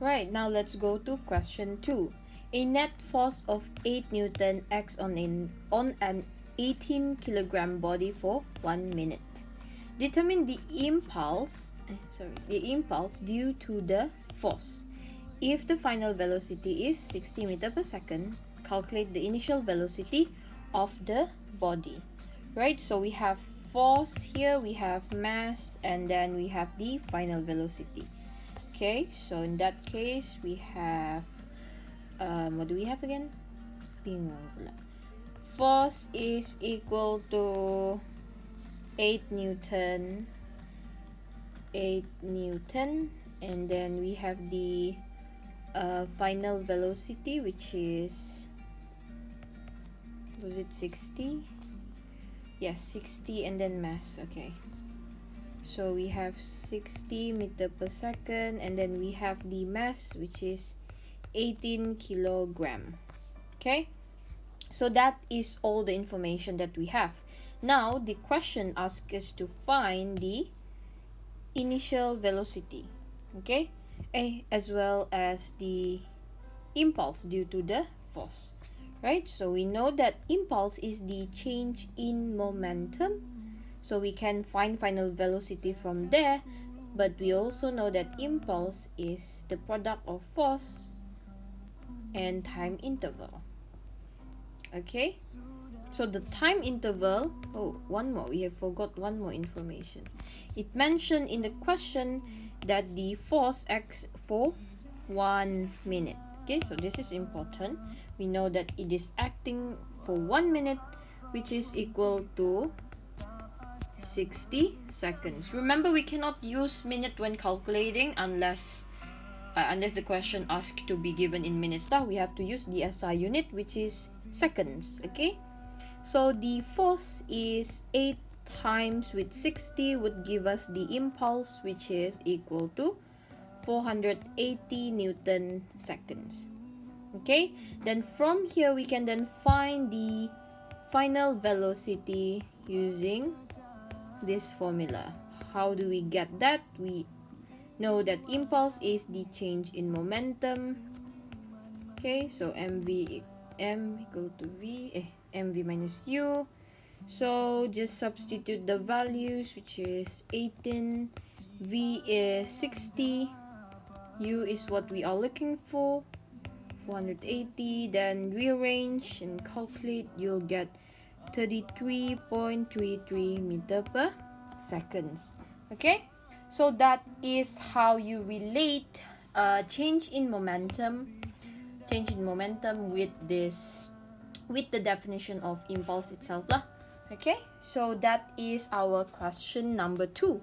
Right, now let's go to question 2. A net force of 8 Newton acts on an 18 kilogram body for 1 minute. Determine the impulse due to the force. If the final velocity is 60 meter per second, calculate the initial velocity of the body. Right, so we have force here, we have mass, and then we have the final velocity. Okay, so in that case we have what do we have again? Force is equal to 8 Newton, and then we have the final velocity, which is, was it 60? Yes, 60, and then mass. Okay, so we have 60 meter per second, and then we have the mass, which is 18 kilogram. Okay, so that is all the information that we have. Now the question asks us to find the initial velocity, okay, as well as the impulse due to the force. Right, so we know that impulse is the change in momentum, so we can find final velocity from there, but we also know that impulse is the product of force and time interval. Okay, so the time interval, we have forgot one more information. It mentioned in the question that the force acts for 1 minute. Okay, so this is important. We know that it is acting for 1 minute, which is equal to 60 seconds. Remember, we cannot use minute when calculating unless the question asks to be given in minutes. Now we have to use the SI unit, which is seconds. Okay, so the force is 8 times with 60 would give us the impulse, which is equal to 480 Newton seconds. Okay, then from here we can then find the final velocity using this formula. How do we get that? We know that impulse is the change in momentum. Okay, so m equal to mv minus u. So just substitute the values, which is 18, v is 60, u is what we are looking for, 480. Then rearrange and calculate, you'll get 33.33 meter per seconds. Okay, so that is how you relate change in momentum with the definition of impulse itself lah. Okay, so that is our question number 2.